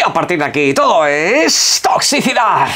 a partir de aquí todo es toxicidad.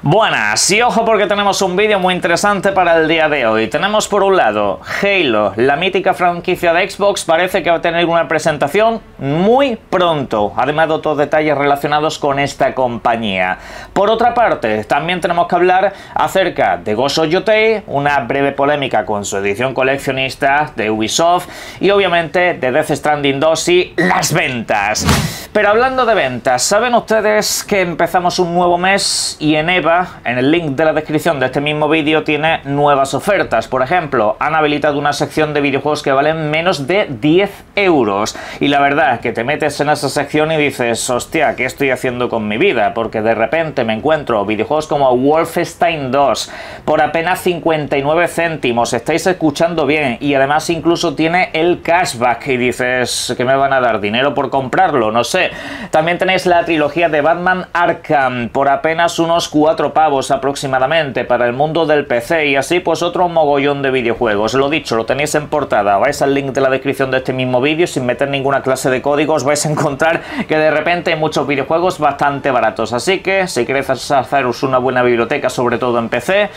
Buenas, y ojo porque tenemos un vídeo muy interesante para el día de hoy. Tenemos por un lado Halo, la mítica franquicia de Xbox, parece que va a tener una presentación muy pronto, además de otros detalles relacionados con esta compañía. Por otra parte, también tenemos que hablar acerca de Ghost of Yotei, una breve polémica con su edición coleccionista de Ubisoft y obviamente de Death Stranding 2 y las ventas. Pero hablando de ventas, ¿saben ustedes que empezamos un nuevo mes y en EVA, en el link de la descripción de este mismo vídeo, tiene nuevas ofertas? Por ejemplo, han habilitado una sección de videojuegos que valen menos de 10 euros. Y la verdad es que te metes en esa sección y dices, hostia, ¿qué estoy haciendo con mi vida? Porque de repente me encuentro videojuegos como Wolfenstein 2 por apenas 59 céntimos. Estáis escuchando bien. Y además incluso tiene el cashback. Y dices, ¿qué me van a dar? ¿Dinero por comprarlo? No sé. También tenéis la trilogía de Batman Arkham por apenas unos 4 pavos aproximadamente para el mundo del PC, y así pues otro mogollón de videojuegos. Lo dicho, lo tenéis en portada, vais al link de la descripción de este mismo vídeo, sin meter ninguna clase de códigos vais a encontrar que de repente hay muchos videojuegos bastante baratos, así que si queréis haceros una buena biblioteca, sobre todo en PC,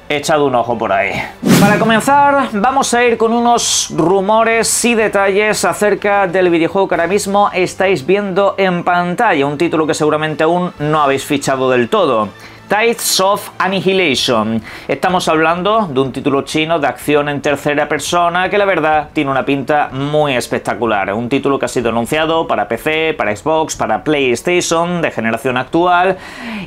echad un ojo por ahí. Para comenzar, vamos a ir con unos rumores y detalles acerca del videojuego que ahora mismo estáis viendo en pantalla, un título que seguramente aún no habéis fichado del todo. Tides of Annihilation. Estamos hablando de un título chino de acción en tercera persona que la verdad tiene una pinta muy espectacular. Un título que ha sido anunciado para PC, para Xbox, para PlayStation de generación actual,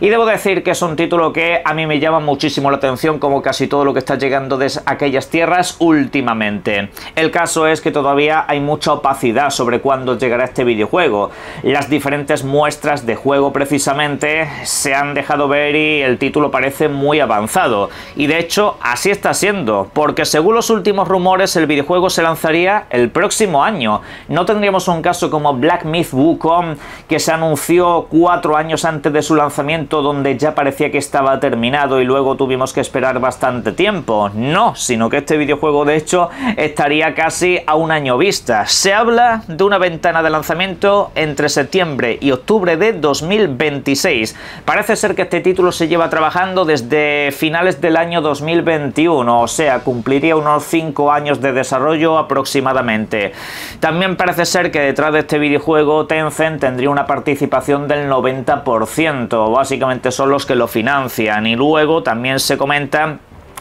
y debo decir que es un título que a mí me llama muchísimo la atención, como casi todo lo que está llegando de aquellas tierras últimamente. El caso es que todavía hay mucha opacidad sobre cuándo llegará este videojuego. Las diferentes muestras de juego precisamente se han dejado ver y el título parece muy avanzado, y de hecho así está siendo, porque según los últimos rumores el videojuego se lanzaría el próximo año. No tendríamos un caso como Black Myth Wukong, que se anunció 4 años antes de su lanzamiento, donde ya parecía que estaba terminado y luego tuvimos que esperar bastante tiempo. No, sino que este videojuego de hecho estaría casi a un año vista. Se habla de una ventana de lanzamiento entre septiembre y octubre de 2026. Parece ser que este título se lleva trabajando desde finales del año 2021, o sea, cumpliría unos 5 años de desarrollo aproximadamente. También parece ser que detrás de este videojuego Tencent tendría una participación del 90%, básicamente son los que lo financian, y luego también se comenta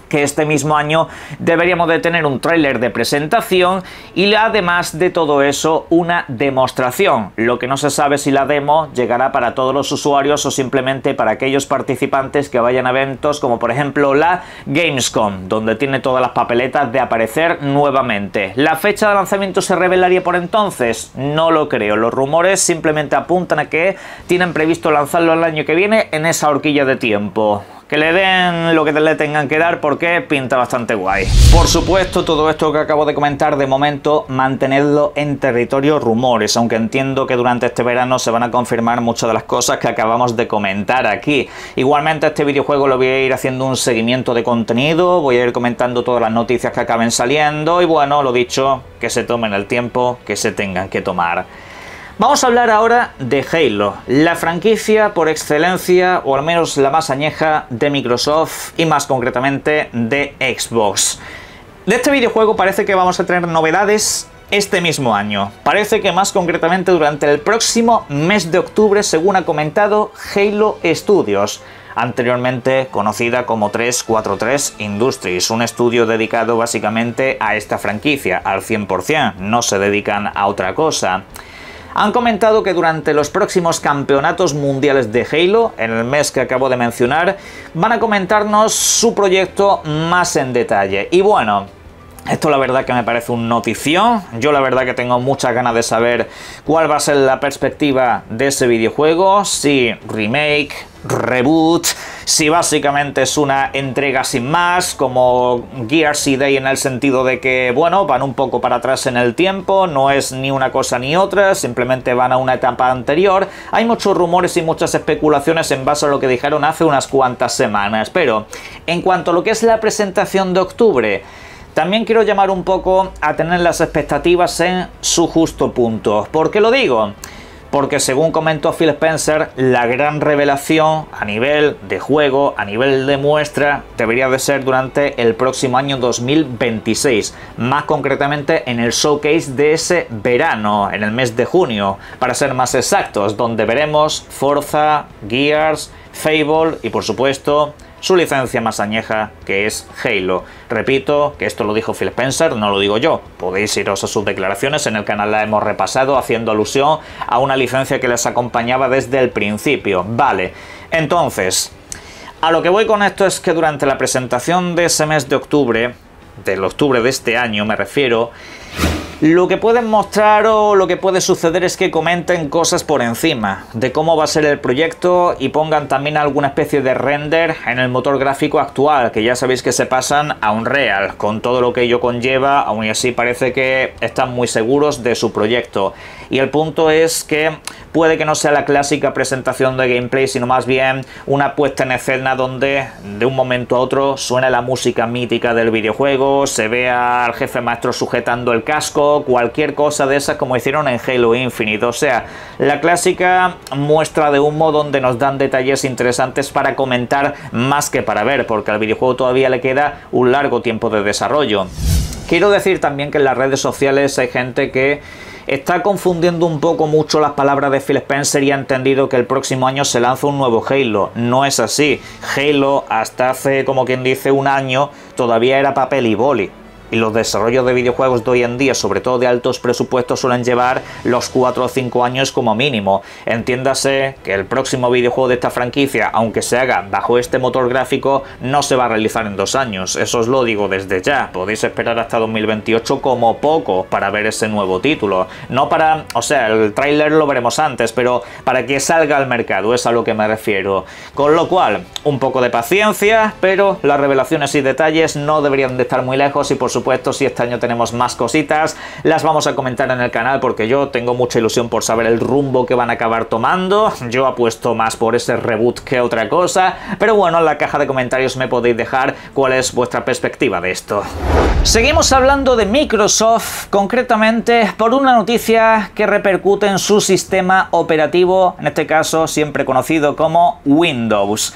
que este mismo año deberíamos de tener un tráiler de presentación y además de todo eso una demostración. Lo que no se sabe si la demo llegará para todos los usuarios o simplemente para aquellos participantes que vayan a eventos como por ejemplo la Gamescom, donde tiene todas las papeletas de aparecer nuevamente. ¿La fecha de lanzamiento se revelaría por entonces? No lo creo. Los rumores simplemente apuntan a que tienen previsto lanzarlo el año que viene en esa horquilla de tiempo. Que le den lo que le tengan que dar, porque pinta bastante guay. Por supuesto, todo esto que acabo de comentar, de momento, mantenedlo en territorio rumores, aunque entiendo que durante este verano se van a confirmar muchas de las cosas que acabamos de comentar aquí. Igualmente, este videojuego lo voy a ir haciendo un seguimiento de contenido, voy a ir comentando todas las noticias que acaben saliendo, y bueno, lo dicho, que se tomen el tiempo que se tengan que tomar. Vamos a hablar ahora de Halo, la franquicia por excelencia, o al menos la más añeja, de Microsoft y más concretamente de Xbox. De este videojuego parece que vamos a tener novedades este mismo año. Parece que más concretamente durante el próximo mes de octubre, según ha comentado Halo Studios, anteriormente conocida como 343 Industries, un estudio dedicado básicamente a esta franquicia al 100%, no se dedican a otra cosa. Han comentado que durante los próximos campeonatos mundiales de Halo, en el mes que acabo de mencionar, van a comentarnos su proyecto más en detalle. Y bueno, esto la verdad que me parece un notición. Yo la verdad que tengo muchas ganas de saber cuál va a ser la perspectiva de ese videojuego, si remake, reboot, si básicamente es una entrega sin más, como Gears y Day en el sentido de que, bueno, van un poco para atrás en el tiempo, no es ni una cosa ni otra, simplemente van a una etapa anterior. Hay muchos rumores y muchas especulaciones en base a lo que dijeron hace unas cuantas semanas, pero en cuanto a lo que es la presentación de octubre, también quiero llamar un poco a tener las expectativas en su justo punto. ¿Por qué lo digo? Porque según comentó Phil Spencer, la gran revelación a nivel de juego, a nivel de muestra, debería de ser durante el próximo año 2026. Más concretamente en el showcase de ese verano, en el mes de junio, para ser más exactos, donde veremos Forza, Gears, Fable y por supuesto su licencia más añeja, que es Halo. Repito que esto lo dijo Phil Spencer, no lo digo yo. Podéis iros a sus declaraciones, en el canal la hemos repasado haciendo alusión a una licencia que les acompañaba desde el principio. Vale, entonces, a lo que voy con esto es que durante la presentación de ese mes de octubre, del octubre de este año me refiero, lo que pueden mostrar o lo que puede suceder es que comenten cosas por encima de cómo va a ser el proyecto y pongan también alguna especie de render en el motor gráfico actual, que ya sabéis que se pasan a Unreal, con todo lo que ello conlleva. Aún así parece que están muy seguros de su proyecto. Y el punto es que puede que no sea la clásica presentación de gameplay, sino más bien una puesta en escena donde de un momento a otro suena la música mítica del videojuego, se ve al jefe maestro sujetando el casco, cualquier cosa de esas como hicieron en Halo Infinite. O sea, la clásica muestra de humo donde nos dan detalles interesantes para comentar más que para ver, porque al videojuego todavía le queda un largo tiempo de desarrollo. Quiero decir también que en las redes sociales hay gente que está confundiendo un poco mucho las palabras de Phil Spencer y ha entendido que el próximo año se lanza un nuevo Halo. No es así. Halo hasta hace, como quien dice, un año todavía era papel y boli. Y los desarrollos de videojuegos de hoy en día, sobre todo de altos presupuestos, suelen llevar los 4 o 5 años como mínimo. Entiéndase que el próximo videojuego de esta franquicia, aunque se haga bajo este motor gráfico, no se va a realizar en 2 años. Eso os lo digo desde ya. Podéis esperar hasta 2028 como poco para ver ese nuevo título. No para... O sea, el tráiler lo veremos antes, pero para que salga al mercado, es a lo que me refiero. Con lo cual, un poco de paciencia, pero las revelaciones y detalles no deberían de estar muy lejos y por supuesto, si este año tenemos más cositas, las vamos a comentar en el canal porque yo tengo mucha ilusión por saber el rumbo que van a acabar tomando. Yo apuesto más por ese reboot que otra cosa, pero bueno, en la caja de comentarios me podéis dejar cuál es vuestra perspectiva de esto. Seguimos hablando de Microsoft, concretamente por una noticia que repercute en su sistema operativo, en este caso siempre conocido como Windows.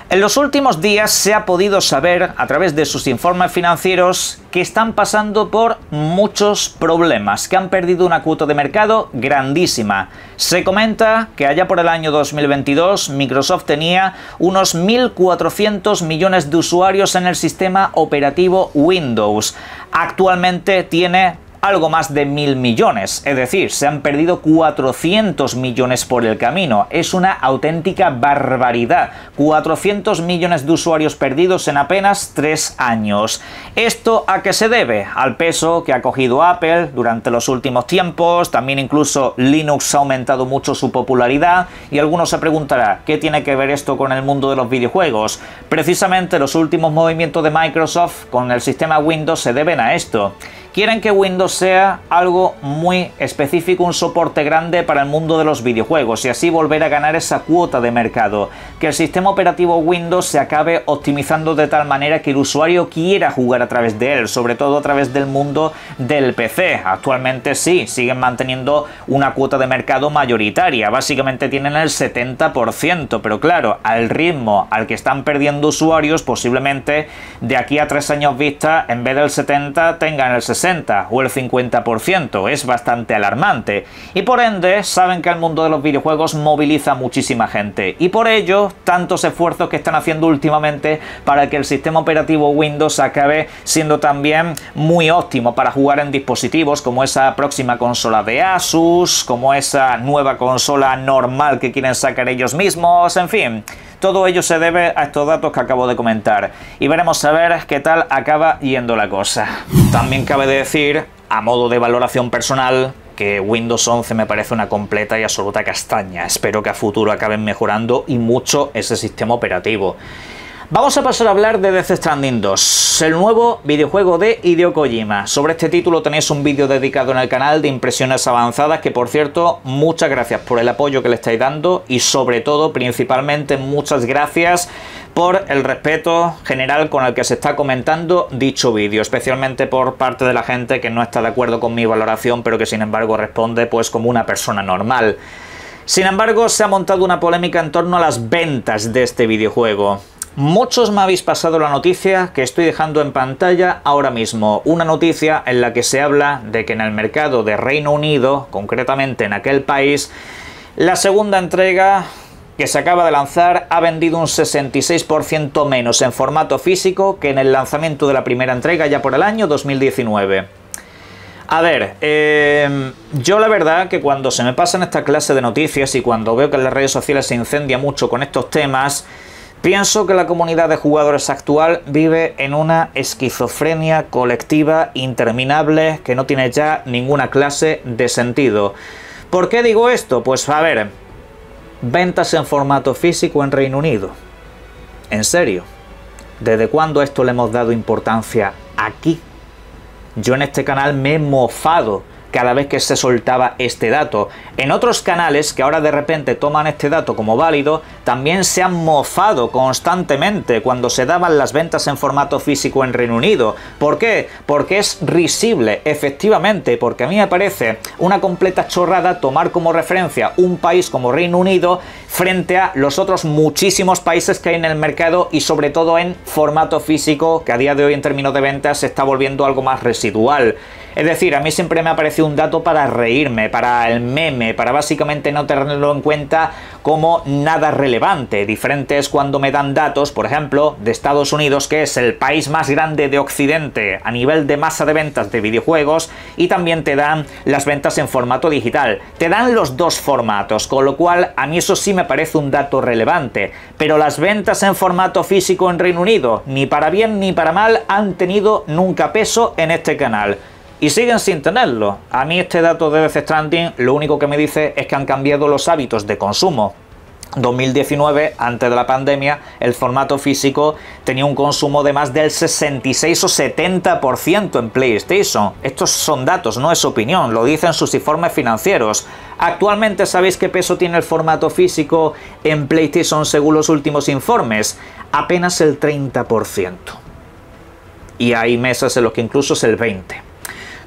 En los últimos días se ha podido saber, a través de sus informes financieros, que están pasando por muchos problemas, que han perdido una cuota de mercado grandísima. Se comenta que allá por el año 2022 Microsoft tenía unos 1.400 millones de usuarios en el sistema operativo Windows. Actualmente tiene algo más de 1.000 millones, es decir, se han perdido 400 millones por el camino. Es una auténtica barbaridad. 400 millones de usuarios perdidos en apenas 3 años. ¿Esto a qué se debe? Al peso que ha cogido Apple durante los últimos tiempos. También incluso Linux ha aumentado mucho su popularidad y algunos se preguntará, ¿qué tiene que ver esto con el mundo de los videojuegos? Precisamente los últimos movimientos de Microsoft con el sistema Windows se deben a esto. Quieren que Windows sea algo muy específico, un soporte grande para el mundo de los videojuegos y así volver a ganar esa cuota de mercado. Que el sistema operativo Windows se acabe optimizando de tal manera que el usuario quiera jugar a través de él, sobre todo a través del mundo del PC. Actualmente sí, siguen manteniendo una cuota de mercado mayoritaria, básicamente tienen el 70%, pero claro, al ritmo al que están perdiendo usuarios, posiblemente de aquí a 3 años vista, en vez del 70 tengan el 60 o el 50%, es bastante alarmante. Y por ende, saben que el mundo de los videojuegos moviliza muchísima gente. Y por ello, tantos esfuerzos que están haciendo últimamente para que el sistema operativo Windows acabe siendo también muy óptimo para jugar en dispositivos como esa próxima consola de Asus, como esa nueva consola normal que quieren sacar ellos mismos, en fin. Todo ello se debe a estos datos que acabo de comentar y veremos a ver qué tal acaba yendo la cosa. También cabe decir, a modo de valoración personal, que Windows 11 me parece una completa y absoluta castaña. Espero que a futuro acaben mejorando y mucho ese sistema operativo. Vamos a pasar a hablar de Death Stranding 2, el nuevo videojuego de Hideo Kojima. Sobre este título tenéis un vídeo dedicado en el canal de impresiones avanzadas, que por cierto, muchas gracias por el apoyo que le estáis dando y sobre todo, principalmente, muchas gracias por el respeto general con el que se está comentando dicho vídeo, especialmente por parte de la gente que no está de acuerdo con mi valoración, pero que sin embargo responde pues como una persona normal. Sin embargo, se ha montado una polémica en torno a las ventas de este videojuego. Muchos me habéis pasado la noticia que estoy dejando en pantalla ahora mismo, una noticia en la que se habla de que en el mercado de Reino Unido, concretamente en aquel país, la segunda entrega que se acaba de lanzar ha vendido un 66% menos en formato físico que en el lanzamiento de la primera entrega ya por el año 2019. A ver, yo la verdad que cuando se me pasan esta clase de noticias y cuando veo que en las redes sociales se incendia mucho con estos temas, pienso que la comunidad de jugadores actual vive en una esquizofrenia colectiva interminable que no tiene ya ninguna clase de sentido. ¿Por qué digo esto? Pues a ver, ventas en formato físico en Reino Unido. ¿En serio? ¿Desde cuándo esto le hemos dado importancia aquí? Yo en este canal me he mofado cada vez que se soltaba este dato. En otros canales que ahora de repente toman este dato como válido, también se han mofado constantemente cuando se daban las ventas en formato físico en Reino Unido. ¿Por qué? Porque es risible, efectivamente, porque a mí me parece una completa chorrada tomar como referencia un país como Reino Unido frente a los otros muchísimos países que hay en el mercado y sobre todo en formato físico, que a día de hoy en términos de ventas se está volviendo algo más residual. Es decir, a mí siempre me ha parecido un dato para reírme, para el meme, para básicamente no tenerlo en cuenta como nada relevante. Diferente es cuando me dan datos, por ejemplo, de Estados Unidos, que es el país más grande de Occidente a nivel de masa de ventas de videojuegos, y también te dan las ventas en formato digital. Te dan los dos formatos, con lo cual a mí eso sí me parece un dato relevante. Pero las ventas en formato físico en Reino Unido, ni para bien ni para mal, han tenido nunca peso en este canal. Y siguen sin tenerlo. A mí este dato de Death Stranding lo único que me dice es que han cambiado los hábitos de consumo. 2019, antes de la pandemia, el formato físico tenía un consumo de más del 66 o 70% en PlayStation. Estos son datos, no es opinión, lo dicen sus informes financieros. Actualmente, ¿sabéis qué peso tiene el formato físico en PlayStation según los últimos informes? Apenas el 30%. Y hay meses en los que incluso es el 20%.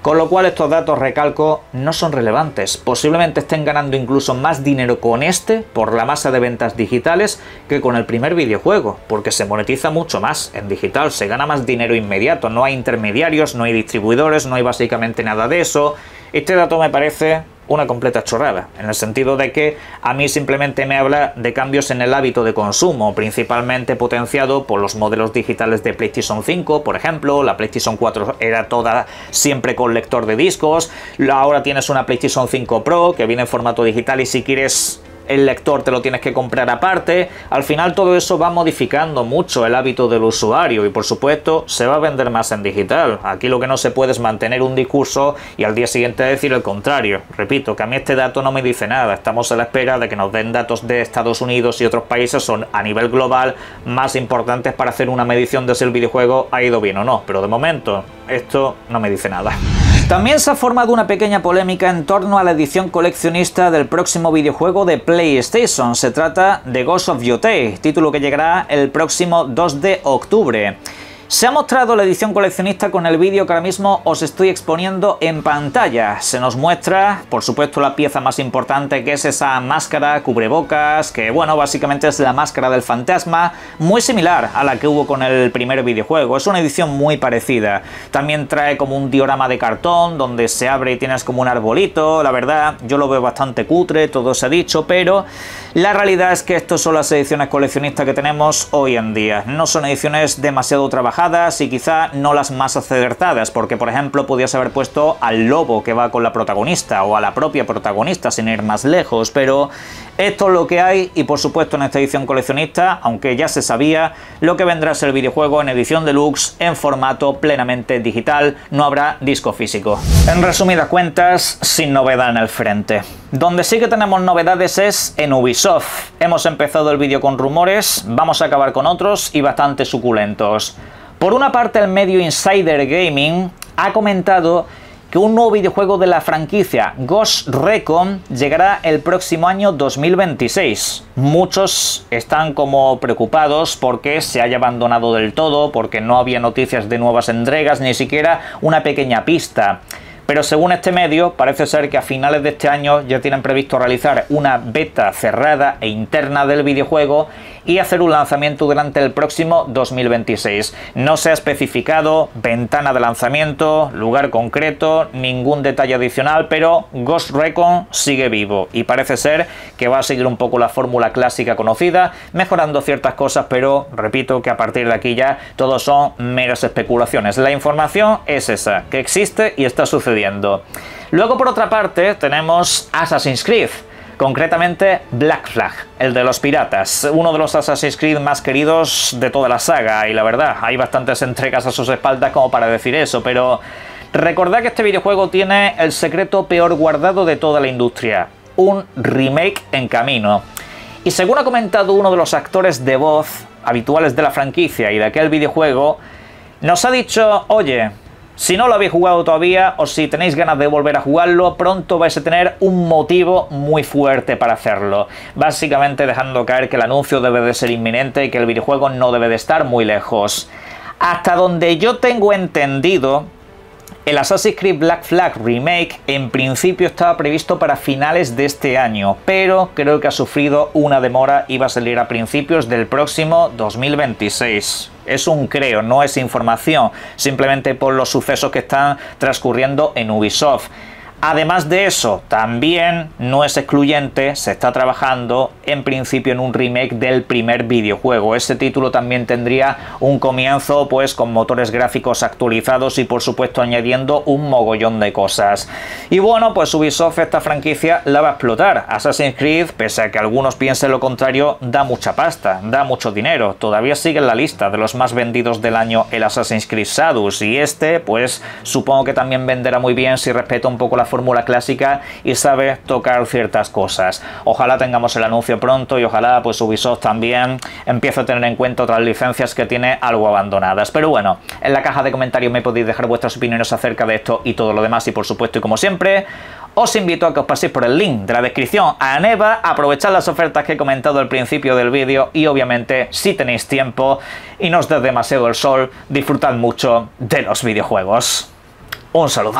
Con lo cual estos datos, recalco, no son relevantes. Posiblemente estén ganando incluso más dinero con este, por la masa de ventas digitales, que con el primer videojuego, porque se monetiza mucho más en digital, se gana más dinero inmediato, no hay intermediarios, no hay distribuidores, no hay básicamente nada de eso. Este dato me parece una completa chorrada, en el sentido de que a mí simplemente me habla de cambios en el hábito de consumo, principalmente potenciado por los modelos digitales de PlayStation 5, por ejemplo. La PlayStation 4 era toda siempre con lector de discos, ahora tienes una PlayStation 5 Pro que viene en formato digital y si quieres el lector te lo tienes que comprar aparte. Al final todo eso va modificando mucho el hábito del usuario y por supuesto se va a vender más en digital. Aquí lo que no se puede es mantener un discurso y al día siguiente decir el contrario. Repito, que a mí este dato no me dice nada. Estamos a la espera de que nos den datos de Estados Unidos y otros países, son a nivel global más importantes para hacer una medición de si el videojuego ha ido bien o no. Pero de momento esto no me dice nada. También se ha formado una pequeña polémica en torno a la edición coleccionista del próximo videojuego de PlayStation. Se trata de Ghost of Yotei, título que llegará el próximo 2 de octubre. Se ha mostrado la edición coleccionista con el vídeo que ahora mismo os estoy exponiendo en pantalla. Se nos muestra, por supuesto, la pieza más importante, que es esa máscara cubrebocas, que bueno, básicamente es la máscara del fantasma, muy similar a la que hubo con el primer videojuego. Es una edición muy parecida. También trae como un diorama de cartón, donde se abre y tienes como un arbolito. La verdad, yo lo veo bastante cutre, todo se ha dicho, pero La realidad es que estas son las ediciones coleccionistas que tenemos hoy en día. No son ediciones demasiado trabajadas y quizá no las más acertadas, porque por ejemplo podías haber puesto al lobo que va con la protagonista o a la propia protagonista sin ir más lejos, pero esto es lo que hay y por supuesto en esta edición coleccionista, aunque ya se sabía, lo que vendrá es el videojuego en edición deluxe en formato plenamente digital, no habrá disco físico. En resumidas cuentas, sin novedad en el frente. Donde sí que tenemos novedades es en Ubisoft. Hemos empezado el vídeo con rumores, vamos a acabar con otros y bastante suculentos. Por una parte, el medio Insider Gaming ha comentado que un nuevo videojuego de la franquicia Ghost Recon llegará el próximo año 2026. Muchos están como preocupados porque se haya abandonado del todo, porque no había noticias de nuevas entregas, ni siquiera una pequeña pista. Pero según este medio, parece ser que a finales de este año ya tienen previsto realizar una beta cerrada e interna del videojuego y hacer un lanzamiento durante el próximo 2026. No se ha especificado ventana de lanzamiento, lugar concreto, ningún detalle adicional, pero Ghost Recon sigue vivo y parece ser que va a seguir un poco la fórmula clásica conocida, mejorando ciertas cosas, pero repito que a partir de aquí ya todo son meras especulaciones. La información es esa, que existe y está sucediendo. Luego, por otra parte, tenemos Assassin's Creed. Concretamente Black Flag, el de los piratas, uno de los Assassin's Creed más queridos de toda la saga, y la verdad, hay bastantes entregas a sus espaldas como para decir eso, pero recordad que este videojuego tiene el secreto peor guardado de toda la industria, un remake en camino. Y según ha comentado uno de los actores de voz habituales de la franquicia y de aquel videojuego, nos ha dicho, oye, si no lo habéis jugado todavía o si tenéis ganas de volver a jugarlo, pronto vais a tener un motivo muy fuerte para hacerlo. Básicamente dejando caer que el anuncio debe de ser inminente y que el videojuego no debe de estar muy lejos. Hasta donde yo tengo entendido, el Assassin's Creed Black Flag Remake en principio estaba previsto para finales de este año, pero creo que ha sufrido una demora y va a salir a principios del próximo 2026. Es un creo, no es información, simplemente por los sucesos que están transcurriendo en Ubisoft. Además de eso, también no es excluyente, se está trabajando en principio en un remake del primer videojuego. Este título también tendría un comienzo pues con motores gráficos actualizados y por supuesto añadiendo un mogollón de cosas. Y bueno, pues Ubisoft esta franquicia la va a explotar. Assassin's Creed, pese a que algunos piensen lo contrario, da mucha pasta, da mucho dinero. Todavía sigue en la lista de los más vendidos del año el Assassin's Creed Shadows y este pues supongo que también venderá muy bien si respeta un poco la fórmula clásica y sabe tocar ciertas cosas. Ojalá tengamos el anuncio pronto y ojalá pues Ubisoft también empiece a tener en cuenta otras licencias que tiene algo abandonadas. Pero bueno, en la caja de comentarios me podéis dejar vuestras opiniones acerca de esto y todo lo demás y por supuesto y como siempre os invito a que os paséis por el link de la descripción a Neva, aprovechad las ofertas que he comentado al principio del vídeo y obviamente si tenéis tiempo y no os dé demasiado el sol, disfrutad mucho de los videojuegos. Un saludo.